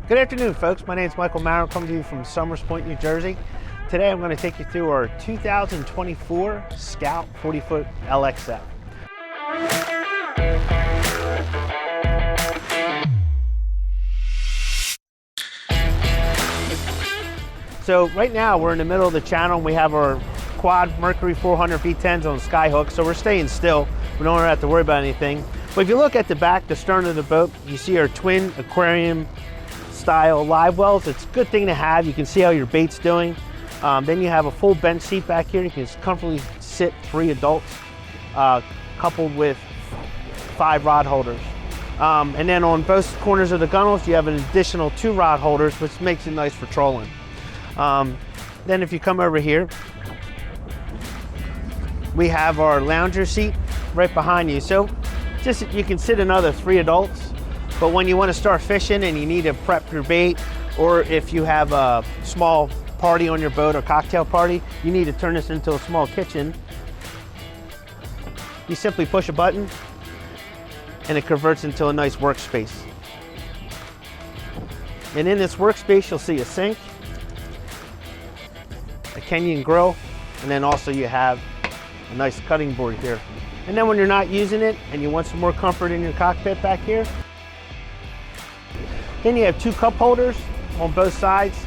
Good afternoon, folks. My name is Michael Maurer, coming to you from Somers Point, New Jersey. Today I'm going to take you through our 2024 Scout 40-foot LXF. So right now we're in the middle of the channel. We have our quad Mercury 400 V10s on skyhook, so we're staying still. We don't have to worry about anything. But if you look at the back, the stern of the boat, you see our twin aquarium style live wells. It's a good thing to have. You can see how your bait's doing. Then you have a full bench seat back here. You can comfortably sit 3 adults, coupled with 5 rod holders. And then on both corners of the gunnels, you have an additional 2 rod holders, which makes it nice for trolling. Then if you come over here, we have our lounger seat right behind you. So just you can sit another 3 adults, but when you want to start fishing and you need to prep your bait, or if you have a small party on your boat or cocktail party, you need to turn this into a small kitchen. You simply push a button and it converts into a nice workspace. And in this workspace, you'll see a sink, a Kenyon grill, and then also you have a nice cutting board here. And then when you're not using it and you want some more comfort in your cockpit back here, then you have 2 cup holders on both sides.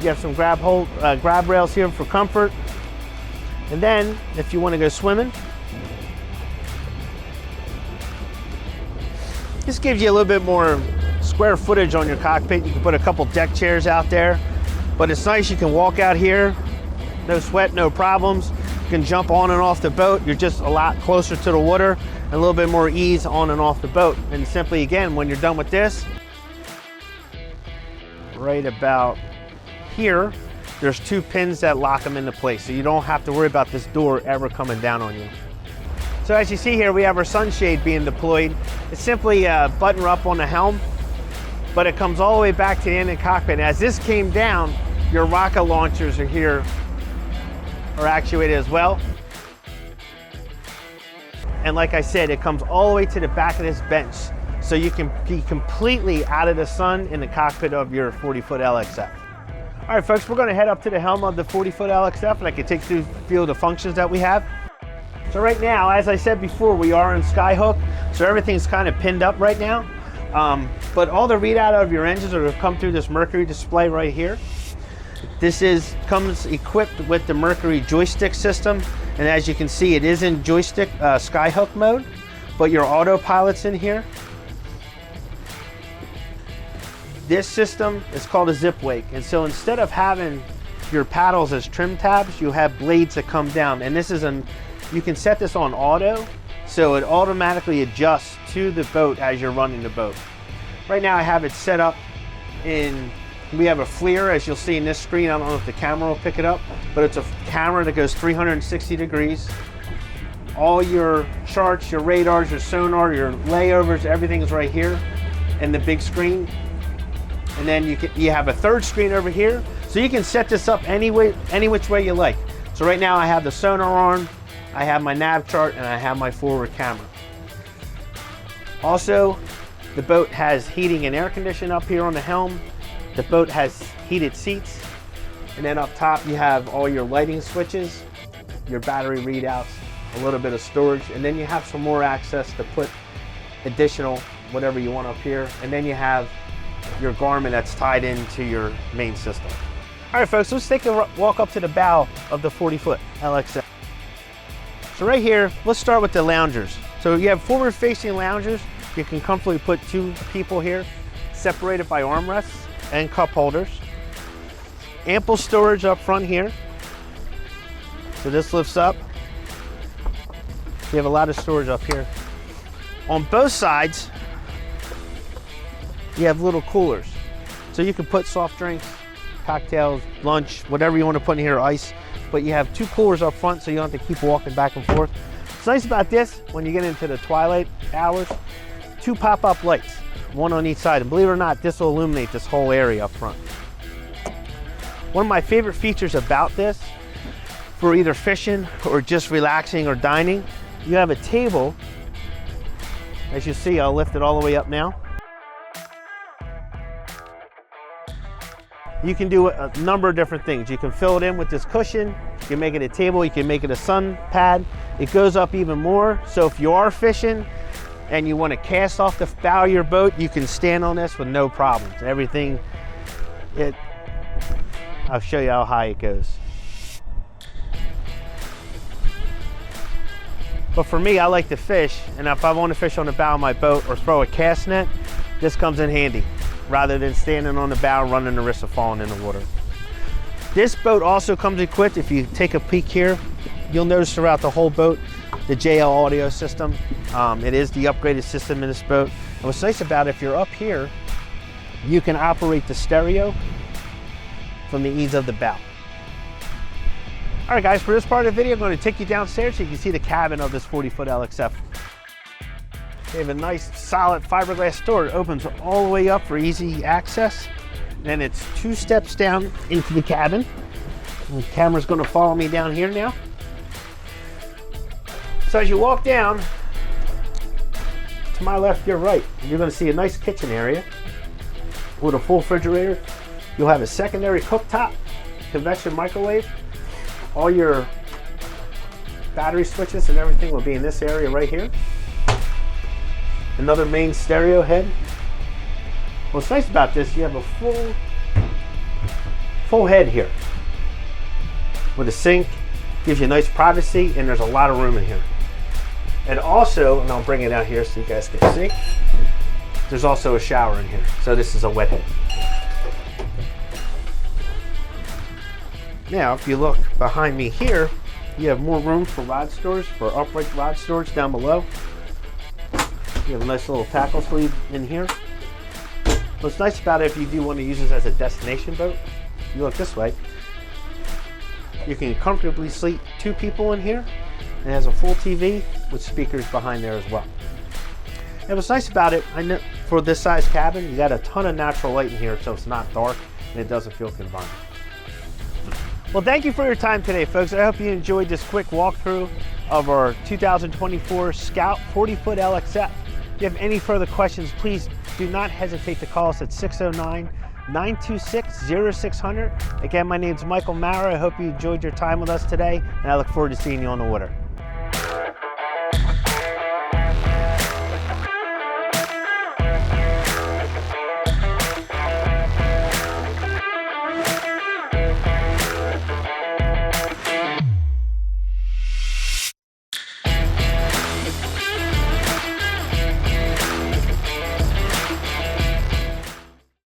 You have some grab rails here for comfort. And then if you want to go swimming, this gives you a little bit more square footage on your cockpit. You can put a couple deck chairs out there, but it's nice. You can walk out here, no sweat, no problems. You can jump on and off the boat. You're just a lot closer to the water and a little bit more ease on and off the boat. And simply, again, when you're done with this, right about here, there's 2 pins that lock them into place. So you don't have to worry about this door ever coming down on you. So as you see here, we have our sunshade being deployed. It's simply a button up on the helm, but it comes all the way back to the end of the cockpit. As this came down, your rocket launchers are here, are actuated as well. And like I said, it comes all the way to the back of this bench, so you can be completely out of the sun in the cockpit of your 40-foot LXF. All right, folks, we're going to head up to the helm of the 40-foot LXF, and I can take you through a few of the functions that we have. So right now, as I said before, we are in skyhook, so everything's kind of pinned up right now. But all the readout of your engines are going to come through this Mercury display right here. This comes equipped with the Mercury joystick system, and as you can see, it is in joystick skyhook mode, but your autopilot's in here. This system is called a zip wake, and so instead of having your paddles as trim tabs, you have blades that come down, and this is you can set this on auto, so it automatically adjusts to the boat as you're running the boat. Right now I have it set up we have a FLIR, as you'll see in this screen. I don't know if the camera will pick it up, but it's a camera that goes 360 degrees. All your charts, your radars, your sonar, your layovers, everything is right here in the big screen. And then you have a third screen over here, so you can set this up any which way you like. So right now I have the sonar on, I have my nav chart, and I have my forward camera. Also, the boat has heating and air conditioning up here on the helm. The boat has heated seats, and then up top you have all your lighting switches, your battery readouts, a little bit of storage, and then you have some more access to put additional whatever you want up here, and then you have your Garmin that's tied into your main system. All right, folks, let's take a walk up to the bow of the 40-foot LXF. So right here, let's start with the loungers. So you have forward-facing loungers. You can comfortably put 2 people here, separated by armrests and cup holders. Ample storage up front here. So this lifts up. You have a lot of storage up here. On both sides, you have little coolers. So you can put soft drinks, cocktails, lunch, whatever you want to put in here, ice. But you have 2 coolers up front, so you don't have to keep walking back and forth. What's nice about this, when you get into the twilight hours, 2 pop-up lights, 1 on each side. And believe it or not, this will illuminate this whole area up front. One of my favorite features about this, for either fishing or just relaxing or dining, you have a table. As you see, I'll lift it all the way up now. You can do a number of different things. You can fill it in with this cushion, you can make it a table, you can make it a sun pad. It goes up even more, so if you are fishing and you want to cast off the bow of your boat, you can stand on this with no problems. Everything, I'll show you how high it goes. But for me, I like to fish, and if I want to fish on the bow of my boat or throw a cast net, this comes in handy, rather than standing on the bow and running the risk of falling in the water. This boat also comes equipped, if you take a peek here, you'll notice throughout the whole boat, the JL audio system. It is the upgraded system in this boat. And what's nice about it, if you're up here, you can operate the stereo from the ease of the bow. All right guys, for this part of the video, I'm going to take you downstairs so you can see the cabin of this 40-foot LXF. They have a nice solid fiberglass door. It opens all the way up for easy access. Then it's 2 steps down into the cabin. And the camera's going to follow me down here now. So as you walk down, to my left, your right, you're going to see a nice kitchen area with a full refrigerator. You'll have a secondary cooktop, convection microwave. All your battery switches and everything will be in this area right here. Another main stereo head. What's nice about this, you have a full head here with a sink, gives you nice privacy, and there's a lot of room in here. And also, and I'll bring it out here so you guys can see, there's also a shower in here. So this is a wet head. Now, if you look behind me here, you have more room for rod storage, for upright rod storage down below. You have a nice little tackle sleeve in here. What's nice about it, if you do want to use this as a destination boat, you look this way, you can comfortably sleep 2 people in here. It has a full TV with speakers behind there as well. And what's nice about it, I know for this size cabin, you got a ton of natural light in here, so it's not dark and it doesn't feel confined. Well, thank you for your time today, folks. I hope you enjoyed this quick walkthrough of our 2024 Scout 40-foot LXF. If you have any further questions, please do not hesitate to call us at 609-926-0600. Again, my name is Michael Maurer. I hope you enjoyed your time with us today, and I look forward to seeing you on the water.